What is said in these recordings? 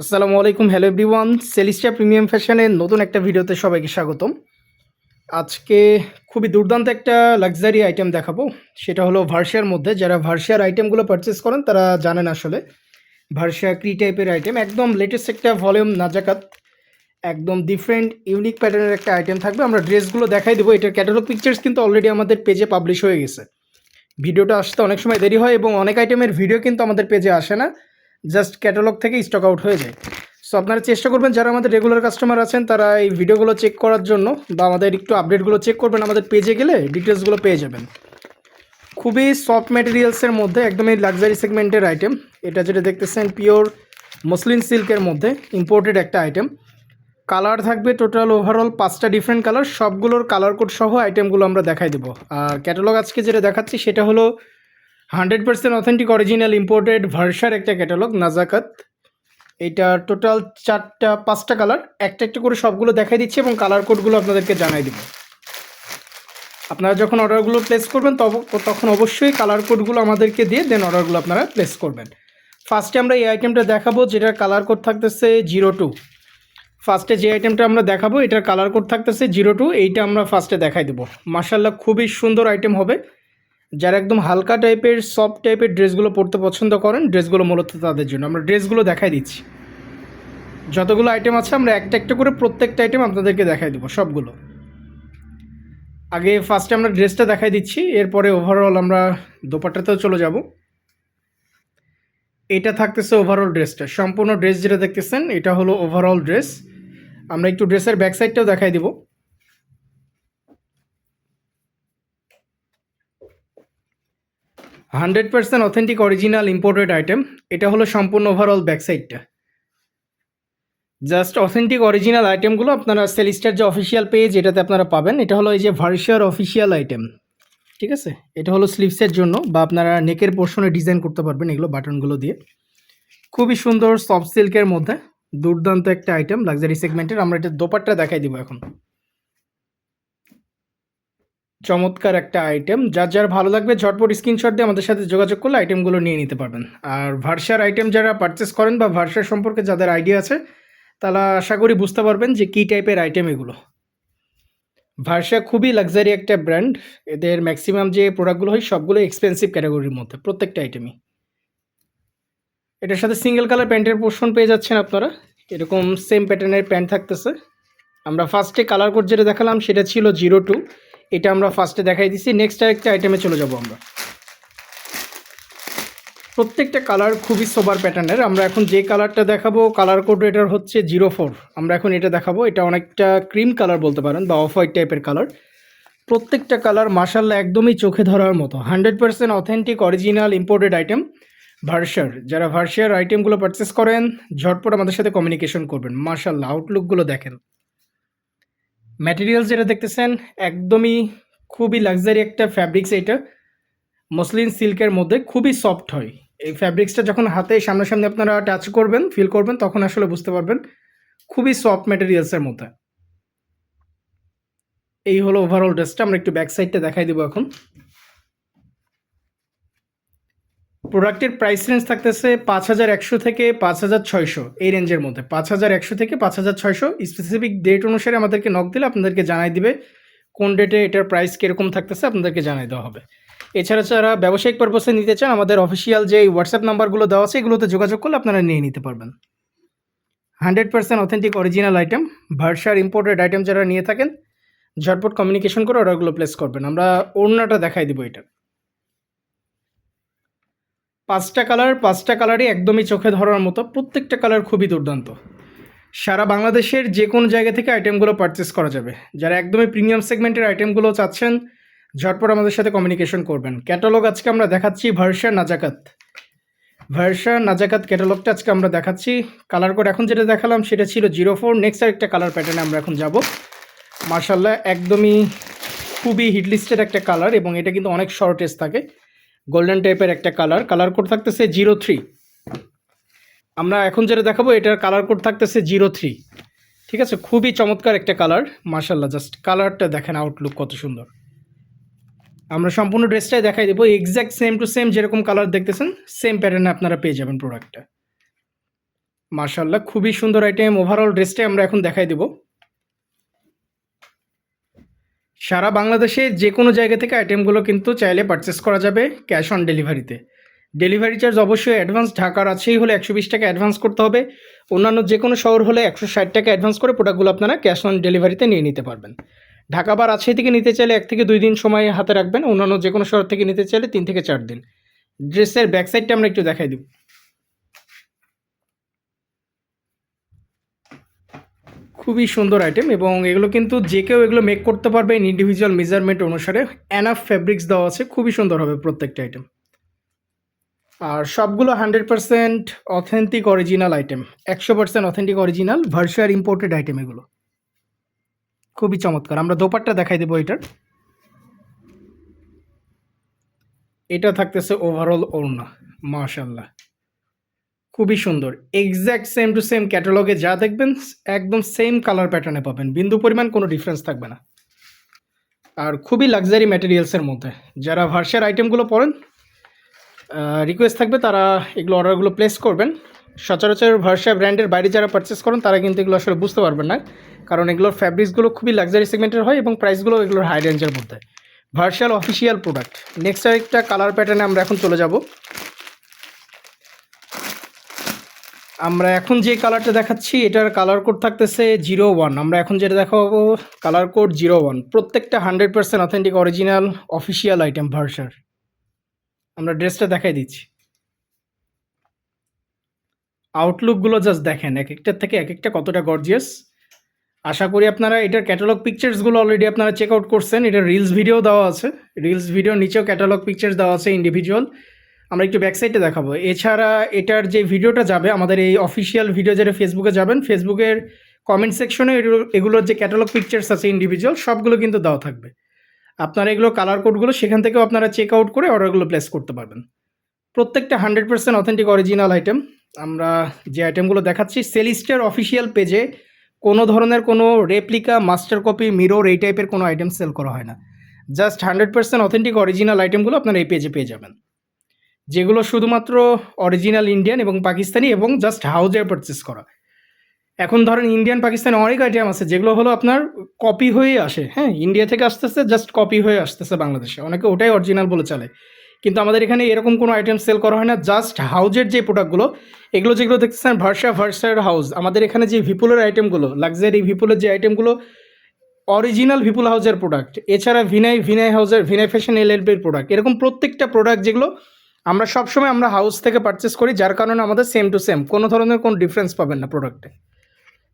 আসসালামু আলাইকুম, hello everyone. সেলিস্টিয়া premium ফ্যাশনের নতুন একটা ভিডিওতে সবাইকে স্বাগতম। আজকে খুবই দুর্দান্ত একটা লাক্সারি আইটেম দেখাবো। সেটা হলো ভার্সিয়ার মধ্যে। যারা ভার্সিয়ার আইটেমগুলো পারচেস করেন তারা জানেন আসলে ভার্সিয়া ক্রি টাইপের আইটেম, একদম লেটেস্ট একটা ভলিউম নাজাকাত, একদম ডিফারেন্ট ইউনিক প্যাটার্নের একটা আইটেম থাকবে। আমরা ড্রেসগুলো দেখাই দেবো। এটার ক্যাটালগ পিকচার্স কিন্তু অলরেডি আমাদের পেজে পাবলিশ হয়ে গেছে। ভিডিওটা আসতে অনেক সময় দেরি হয় এবং অনেক আইটেমের ভিডিও কিন্তু আমাদের পেজে আসে না, জাস্ট ক্যাটালগ থেকে স্টক আউট হয়ে যায়। সো আপনারা চেষ্টা করবেন, যারা আমাদের রেগুলার কাস্টমার আছেন তারা এই ভিডিওগুলো চেক করার জন্য বা আমাদের একটু আপডেটগুলো চেক করবেন। আমাদের পেজে গেলে ডিটেলসগুলো পেয়ে যাবেন। খুবই সফট ম্যাটেরিয়ালসের মধ্যে একদমই লাক্সারি সেগমেন্টের আইটেম। এটা যেটা দেখতেছেন পিওর মসলিন সিল্কের মধ্যে ইম্পোর্টেড একটা আইটেম। কালার থাকবে টোটাল ওভারঅল 5টা ডিফারেন্ট কালার, সবগুলোর কালার কোড সহ আইটেমগুলো আমরা দেখাই দেবো। আর ক্যাটালগ আজকে যেটা দেখাচ্ছি সেটা হলো 100% অথেন্টিক অরিজিনাল ইম্পোর্টেড ভার্সার একটা ক্যাটালগ নাজাকাত। এটা টোটাল 5টা কালার, একটা একটা করে সবগুলো দেখাই দিচ্ছি এবং কালার কোডগুলো আপনাদেরকে জানাই দিব। আপনারা যখন অর্ডারগুলো প্লেস করবেন তখন অবশ্যই কালার কোডগুলো আমাদেরকে দিয়ে দেন অর্ডারগুলো আপনারা প্লেস করবেন। ফার্স্টে আমরা এই আইটেমটা দেখাবো যেটার কালার কোড থাকতেছে 02। ফার্স্টে যে আইটেমটা আমরা দেখাবো এটার কালার কোড থাকতেছে 02। এইটা আমরা ফার্স্টে দেখাই দেবো। মাশাআল্লাহ খুবই সুন্দর আইটেম হবে। যারা একদম হালকা টাইপের সফট টাইপের ড্রেসগুলো পরতে পছন্দ করেন, ড্রেসগুলো মূলত তাদের জন্য। আমরা ড্রেসগুলো দেখাই দিচ্ছি। যতগুলো আইটেম আছে আমরা একটা একটা করে প্রত্যেকটা আইটেম আপনাদেরকে দেখাই দেবো সবগুলো। আগে ফার্স্টে আমরা ড্রেসটা দেখাই দিচ্ছি, এরপরে ওভারঅল আমরা দোপাট্টাতেও চলে যাব। এটা থাকতেছে ওভারঅল ড্রেসটা, সম্পূর্ণ ড্রেস যেটা দেখতেছেন এটা হলো ওভারঅল ড্রেস। আমরা একটু ড্রেসের ব্যাক সাইডটাও দেখাই দিব। 100% অথেন্টিক অরিজিনাল ইম্পোর্টেড আইটেম। এটা হলো সম্পূর্ণ ওভারঅল ব্যাক সাইডটা। জাস্ট অথেন্টিক অরিজিনাল আইটেমগুলো আপনারা সেলিস্টার যে অফিসিয়াল পেজ এটাতে আপনারা পাবেন। এটা হলো এই যে ভার্সিয়ার অফিসিয়াল আইটেম, ঠিক আছে। এটা হলো স্লিভসের জন্য বা আপনারা নেকের পোর্শনে ডিজাইন করতে পারবেন এগুলো বাটনগুলো দিয়ে। খুবই সুন্দর সফট সিল্কের মধ্যে দুর্দান্ত একটা আইটেম লাক্সারি সেগমেন্টের। আমরা এটা দোপাট্টা দেখাই দিব এখন। চমৎকার একটা আইটেম, যার যার ভালো লাগবে ঝটপট স্ক্রিনশট দিয়ে আমাদের সাথে যোগাযোগ করলে আইটেমগুলো নিয়ে নিতে পারবেন। আর ভার্সিয়ার আইটেম যারা পারচেস করেন বা ভার্সিয়ার সম্পর্কে যাদের আইডিয়া আছে তারা আশা করি বুঝতে পারবেন যে কী টাইপের আইটেম এগুলো। ভার্সিয়া খুবই লাক্সারি একটা ব্র্যান্ড। এদের ম্যাক্সিমাম যে প্রোডাক্টগুলো হয় সবগুলো এক্সপেন্সিভ ক্যাটাগরির মধ্যে, প্রত্যেকটা আইটেমই। এটার সাথে সিঙ্গেল কালার প্যান্টের পোর্শন পেয়ে যাচ্ছেন আপনারা। এরকম সেম প্যাটার্নের প্যান্ট থাকতেছে। আমরা ফার্স্টে কালার কোড যেটা দেখালাম সেটা ছিল 02। এটা আমরা ফার্স্টে দেখাই দিচ্ছি। নেক্সট আরেকটা আইটেমে চলে যাব আমরা। প্রত্যেকটা কালার খুবই সোবার প্যাটার্নের। আমরা এখন যে কালারটা দেখাবো কালার কোড এটার হচ্ছে 04। আমরা এখন এটা দেখাবো, এটা অনেকটা ক্রিম কালার বলতে পারেন বা অফ হোয়াইট টাইপের কালার। প্রত্যেকটা কালার মাশাআল্লাহ একদমই চোখে ধরার মতো। 100% অথেন্টিক অরিজিনাল ইম্পোর্টেড আইটেম ভার্সিয়ার। যারা ভার্সিয়ার আইটেমগুলো পারচেস করেন ঝটপট আমাদের সাথে কমিউনিকেশন করবেন। মাশাআল্লাহ আউটলুকগুলো দেখেন। ম্যাটেরিয়ালস যেটা দেখতেছেন একদমই খুবই লাক্সারি একটা ফ্যাব্রিক্স। এটা মসলিন সিল্কের মধ্যে খুবই সফট হয়। এই ফ্যাব্রিক্সটা যখন হাতে সামনাসামনি আপনারা টাচ করবেন, ফিল করবেন, তখন আসলে বুঝতে পারবেন খুবই সফট ম্যাটেরিয়ালসের মধ্যে। এই হলো ওভারঅল ড্রেসটা। আমরা একটু ব্যাক সাইডটা দেখাই দেবো এখন। প্রোডাক্টের প্রাইস রেঞ্জ থাকতেছে 5100 থেকে 5600, এই রেঞ্জের মধ্যে। 5100 থেকে 5600। স্পেসিফিক ডেট অনুসারে আমাদেরকে নক দিলে আপনাদেরকে জানাই দিবে কোন ডেটে এটার প্রাইস কীরকম থাকতেছে, আপনাদেরকে জানাই দেওয়া হবে। এছাড়া যারা ব্যবসায়িক পারপাসে নিতে চান আমাদের অফিসিয়াল যে হোয়াটসঅ্যাপ নাম্বারগুলো দেওয়া আছে এগুলোতে যোগাযোগ করলে আপনারা নিয়ে নিতে পারবেন। 100% অথেন্টিক অরিজিনাল আইটেম ভার্সিয়ার ইম্পোর্টেড আইটেম যারা নিয়ে থাকেন ঝটপট কমিউনিকেশন করে অর্ডারগুলো প্লেস করবেন। আমরা ওড়নাটা দেখাই দিব। এটা 5টা কালার, 5টা কালারই একদমই চোখে ধরার মতো। প্রত্যেকটা কালার খুবই দুর্দান্ত। সারা বাংলাদেশের যে কোনো জায়গা থেকে আইটেমগুলো পারচেস করা যাবে। যারা একদমই প্রিমিয়াম সেগমেন্টের আইটেমগুলো চাচ্ছেন ঝটপট আমাদের সাথে কমিউনিকেশন করবেন। ক্যাটালগ আজকে আমরা দেখাচ্ছি ভার্সিয়া নাজাকাত। ভার্সিয়া নাজাকাত ক্যাটালগটা আজকে আমরা দেখাচ্ছি। কালার কোড এখন যেটা দেখালাম সেটা ছিল 04। নেক্সট আরেকটা কালার প্যাটার্নে আমরা এখন যাব। মার্শাল্লাহ একদমই খুবই হিটলিস্টেড একটা কালার এবং এটা কিন্তু অনেক শর্টেজ থাকে। গোল্ডেন টাইপের একটা কালার। কালার কোড থাকতেছে 03। আমরা এখন যেটা দেখাবো এটার কালার কোড থাকতেছে 03, ঠিক আছে। খুবই চমৎকার একটা কালার মাশাআল্লাহ। জাস্ট কালারটা দেখেন, আউটলুক কত সুন্দর। আমরা সম্পূর্ণ ড্রেসটাই দেখাই দেবো। এক্স্যাক্ট সেম টু সেম যেরকম কালার দেখতেছেন সেম প্যাটার্নে আপনারা পেয়ে যাবেন প্রোডাক্টটা। মাশাআল্লাহ, খুবই সুন্দর আইটেম। ওভারঅল ড্রেসটাই আমরা এখন দেখাই দেব। সারা বাংলাদেশে যে কোনো জায়গা থেকে আইটেমগুলো কিন্তু চাইলে পারচেস করা যাবে ক্যাশ অন ডেলিভারিতে। ডেলিভারি চার্জ অবশ্যই অ্যাডভান্স, ঢাকার আছেই হলে 120 টাকা অ্যাডভান্স করতে হবে। অন্যান্য যে কোনো শহর হলে 160 টাকা অ্যাডভান্স করে প্রোডাক্টগুলো আপনারা ক্যাশ অন ডেলিভারিতে নিয়ে নিতে পারবেন। ঢাকা বা রাজশাহী থেকে নিতে চাইলে 1 থেকে 2 দিন সময় হাতে রাখবেন। অন্যান্য যে কোনো শহর থেকে নিতে চাইলে 3 থেকে 4 দিন। ড্রেসের ব্যাক সাইডটা আমরা একটু দেখাই দিব। খুবই সুন্দর আইটেম এবং এগুলো কিন্তু যে কেউ এগুলো মেক করতে পারবে ইন্ডিভিজুয়াল মেজারমেন্ট অনুসারে। এনাফ ফেব্রিক্স দেওয়া আছে, খুবই সুন্দর হবে প্রত্যেকটা আইটেম। আর সবগুলো 100% authentic original item, 100% authentic original ভার্সিয়ার ইম্পোর্টেড আইটেম এগুলো। খুবই চমৎকার। আমরা দোপাট্টা দেখাই দেবো এটার। এটা থাকতেছে ওভারঅল ওড়না। মাশাআল্লাহ, খুবই সুন্দর। এক্স্যাক্ট সেম টু সেম ক্যাটালগে যা দেখবেন একদম সেম কালার প্যাটার্নে পাবেন, বিন্দু পরিমাণ কোনো ডিফারেন্স থাকবে না। আর খুবই লাক্সারি ম্যাটেরিয়ালসের মধ্যে যারা ভার্সিয়ার আইটেমগুলো পরেন, রিকোয়েস্ট থাকবে তারা এগুলো অর্ডারগুলো প্লেস করবেন। সচরাচর ভার্সিয়া ব্র্যান্ডের বাইরে যারা পারচেস করেন তারা কিন্তু এগুলো আসলে বুঝতে পারবেন না, কারণ এগুলোর ফ্যাব্রিক্সগুলো খুবই লাক্সারি সেগমেন্টের হয় এবং প্রাইসগুলো এগুলোর হাই রেঞ্জের মধ্যে। ভার্সিয়াল অফিসিয়াল প্রোডাক্ট। নেক্সট আরেকটা কালার প্যাটার্নে আমরা এখন চলে যাব। আমরা এখন যে কালারটা দেখাচ্ছি এটার কালার কোড থাকতেছে 01। আমরা এখন যেটা দেখাবো কালার কোড 01। প্রত্যেকটা 100% অথেন্টিক অরিজিনাল অফিসিয়াল আইটেম ভার্সিয়ার। আমরা ড্রেসটা দেখাই দিচ্ছি। আউটলুকগুলো জাস্ট দেখেন, এক একটার থেকে এক একটা কতটা গর্জিয়াস। আশা করি আপনারা এটার ক্যাটালগ পিকচার্সগুলো অলরেডি আপনারা চেক আউট করছেন। এটার রিলস ভিডিও দেওয়া আছে, রিলস ভিডিওর নিচেও ক্যাটালগ পিকচার্স দেওয়া আছে ইন্ডিভিজুয়াল। আমরা একটু ব্যাক সাইডে দেখাবো। এছাড়া এটার যে ভিডিওটা যাবে আমাদের এই অফিসিয়াল ভিডিও, যেটা ফেসবুকে যাবেন, ফেসবুকের কমেন্ট সেকশনে এগুলোর যে ক্যাটালগ পিকচার্স আছে ইন্ডিভিজুয়াল সবগুলো কিন্তু দেওয়া থাকবে। আপনারা এগুলো কালার কোডগুলো সেখান থেকেও আপনারা চেক আউট করে অর্ডারগুলো প্লেস করতে পারবেন। প্রত্যেকটা 100% অথেন্টিক অরিজিনাল আইটেম। আমরা যে আইটেমগুলো দেখাচ্ছি সেলিস্টার অফিসিয়াল পেজে কোনো ধরনের কোনো রেপ্লিকা, মাস্টার কপি, মিরর এই টাইপের কোনো আইটেম সেল করা হয় না। জাস্ট 100% অথেন্টিক অরিজিনাল আইটেমগুলো আপনারা এই পেজে পেয়ে যাবেন, যেগুলো শুধুমাত্র অরিজিনাল ইন্ডিয়ান এবং পাকিস্তানি এবং জাস্ট হাউজে পারচেস করা। এখন ধরেন ইন্ডিয়ান পাকিস্তানি অনেক আইটেম আছে যেগুলো হলো আপনার কপি হয়ে আসে, হ্যাঁ, ইন্ডিয়া থেকে আসতেছে, জাস্ট কপি হয়ে আসতেছে বাংলাদেশে, অনেকে ওটাই অরিজিনাল বলে চলে। কিন্তু আমাদের এখানে এরকম কোনো আইটেম সেল করা হয় না। জাস্ট হাউজের যে প্রোডাক্টগুলো, এগুলো যেগুলো দেখতেছেন ভার্সিয়ার হাউস, আমাদের এখানে যে ভিপুলের আইটেমগুলো, লাক্সারি ভিপুলের যে আইটেমগুলো অরিজিনাল ভিপুল হাউসের প্রোডাক্ট। এছাড়া ভিনাই হাউসের, ভিনাই ফ্যাশন এলএলবির প্রোডাক্ট, এরকম প্রত্যেকটা প্রোডাক্ট যেগুলো আমরা সবসময় আমরা হাউস থেকে পারচেস করি, যার কারণে আমাদের সেম টু সেম কোনো ধরনের কোনো ডিফারেন্স পাবেন না প্রোডাক্টে।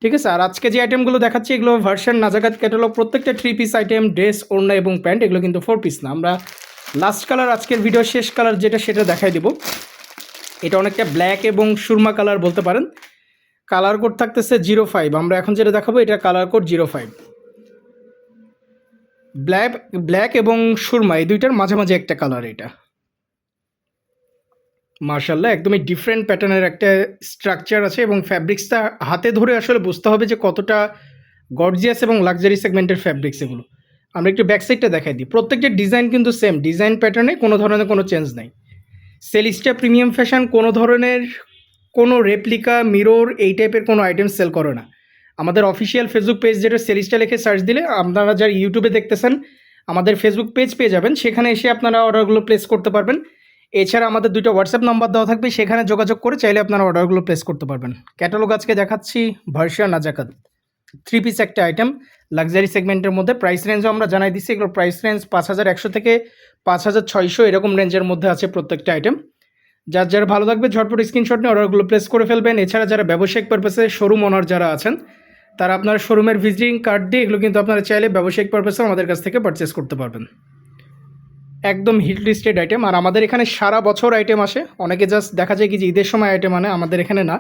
ঠিক আছে। আর আজকে যে আইটেমগুলো দেখাচ্ছি এগুলো ভার্সন নাজাকাত ক্যাটালগ। প্রত্যেকটা 3 পিস আইটেম, ড্রেস, ওড়না এবং প্যান্ট, এগুলো কিন্তু 4 পিস না। আমরা লাস্ট কালার, আজকের ভিডিও শেষ কালার যেটা সেটা দেখাই দেব। এটা অনেকটা ব্ল্যাক এবং সুরমা কালার বলতে পারেন। কালার কোড থাকতেছে 05। আমরা এখন যেটা দেখাবো এটা কালার কোড 05। ব্ল্যাক এবং সুরমা এই দুইটার মাঝামাঝি একটা কালার এটা। মার্শাল্লাহ, একদমই ডিফারেন্ট প্যাটার্নের একটা স্ট্রাকচার আছে এবং ফ্যাব্রিক্সটা হাতে ধরে আসলে বুঝতে হবে যে কতটা গর্জিয়াস এবং লাক্সারি সেগমেন্টের ফ্যাব্রিক্স এগুলো। আমরা একটু ব্যাক সাইডটা দেখাই দিই। প্রত্যেকটা ডিজাইন কিন্তু সেম ডিজাইন প্যাটার্নে, কোনো ধরনের কোনো চেঞ্জ নাই। সেলিস্টা প্রিমিয়াম ফ্যাশন কোনো ধরনের কোনো রেপ্লিকা, মিরর এই টাইপের কোনো আইটেম সেল করে না। আমাদের অফিসিয়াল ফেসবুক পেজ, যেটা সেলিস্টা লিখে সার্চ দিলে আপনারা যারা ইউটিউবে দেখতেছেন আমাদের ফেসবুক পেজ পেয়ে যাবেন, সেখানে এসে আপনারা অর্ডারগুলো প্লেস করতে পারবেন। এছাড়া আমাদের 2টা হোয়াটসঅ্যাপ নাম্বার দেওয়া থাকবে, সেখানে যোগাযোগ করে চাইলে আপনারা অর্ডারগুলো প্লেস করতে পারবেন। ক্যাটালগ আজকে দেখাচ্ছি ভার্সিয়া নাজাকাত 3 পিস একটা আইটেম লাক্সারি সেগমেন্টের মধ্যে। প্রাইস রেঞ্জও আমরা জানাই দিচ্ছি, এগুলোর প্রাইস রেঞ্জ 5100 থেকে 5600 এরকম রেঞ্জের মধ্যে আছে প্রত্যেকটা আইটেম। যার ভালো লাগবে ঝটপট স্ক্রিনশট নিয়ে অর্ডারগুলো প্লেস করে ফেলবেন। এছাড়া যারা ব্যবসায়িক পারপাসে শোরুম ওনার যারা আছেন তারা আপনার শোরুমের ভিজিটিং কার্ড দিয়ে এগুলো কিন্তু আপনারা চাইলে ব্যবসায়িক পারপাসে আমাদের কাছ থেকে পারচেস করতে পারবেন। একদম হিট লিস্টেড আইটেম। আর আমাদের এখানে সারা বছর আইটেম আসে। অনেকে জাস্ট দেখা যায় কি যে ঈদের সময় আইটেম আনে, আমাদের এখানে না।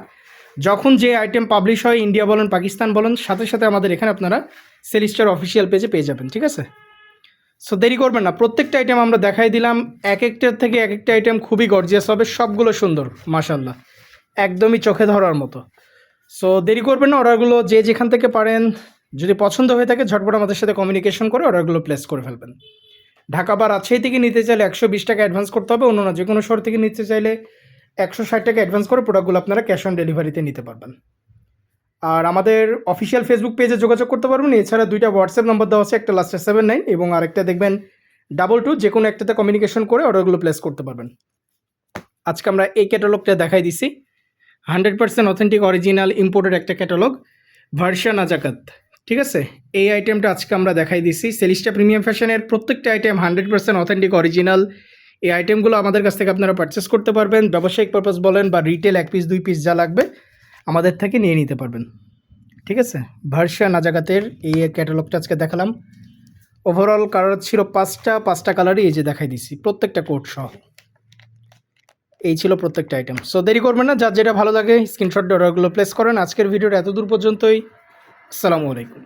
যখন যে আইটেম পাবলিশ হয়, ইন্ডিয়া বলেন পাকিস্তান বলেন, সাথে সাথে আমাদের এখানে আপনারা সেলিস্টার অফিসিয়াল পেজে পেয়ে যাবেন। ঠিক আছে। সো দেরি করবেন না, প্রত্যেকটা আইটেম আমরা দেখাই দিলাম। এক একটার থেকে এক একটা আইটেম খুবই গর্জিয়াস হবে, সবগুলো সুন্দর মাশাল্লাহ, একদমই চোখে ধরার মতো। সো দেরি করবেন না, অর্ডারগুলো যে যেখান থেকে পারেন যদি পছন্দ হয়ে থাকে ঝটপট আমাদের সাথে কমিউনিকেশন করে অর্ডারগুলো প্লেস করে ফেলবেন। ঢাকা বা রাজশাহী থেকে নিতে চাইলে 120 টাকা অ্যাডভান্স করতে হবে। অন্য যে কোনো শহর থেকে নিতে চাইলে ৳১৬০ অ্যাডভান্স করে প্রোডাক্টগুলো আপনারা ক্যাশ অন ডেলিভারিতে নিতে পারবেন। আর আমাদের অফিসিয়াল ফেসবুক পেজে যোগাযোগ করতে পারবেন। এছাড়া ২টা হোয়াটসঅ্যাপ নাম্বার দেওয়া আছে, একটা লাস্টে 79 এবং আরেকটা দেখবেন 22, যেকোনো একটাতে কমিউনিকেশন করে অর্ডারগুলো প্লেস করতে পারবেন। আজকে আমরা এই ক্যাটালগটা দেখাই দিছি। 100% অথেন্টিক অরিজিনাল ইম্পোর্টেড একটা ক্যাটালগ, ভার্সিয়া নাজাকাত। ঠিক আছে? এই আইটেমটা আজকে আমরা দেখাই দিছি। সেলিস্টা প্রিমিয়াম ফ্যাশনের প্রত্যেকটা আইটেম 100% অথেন্টিক অরিজিনাল। এই আইটেমগুলো আমাদের কাছ থেকে আপনারা পারচেস করতে পারবেন। ব্যবসায়িক পারপাস বলেন বা রিটেল 1 পিস 2 পিস যা লাগবে আমাদের থেকে নিয়ে নিতে পারবেন। ঠিক আছে? ভার্সিয়া নাজাকাতের এই ক্যাটালগটা আজকে দেখালাম। ওভারঅল কালার ছিল 5টা কালারই এই যে দেখাই দিছি, প্রত্যেকটা কোড সহ। এই ছিল প্রত্যেকটা আইটেম। সো দেরি করবেন না, যার যেটা ভালো লাগে স্ক্রিনশট দিয়ে অর্ডারগুলো প্লেস করেন। আজকের ভিডিওটা এতদূর পর্যন্তই। আসসালামু আলাইকুম।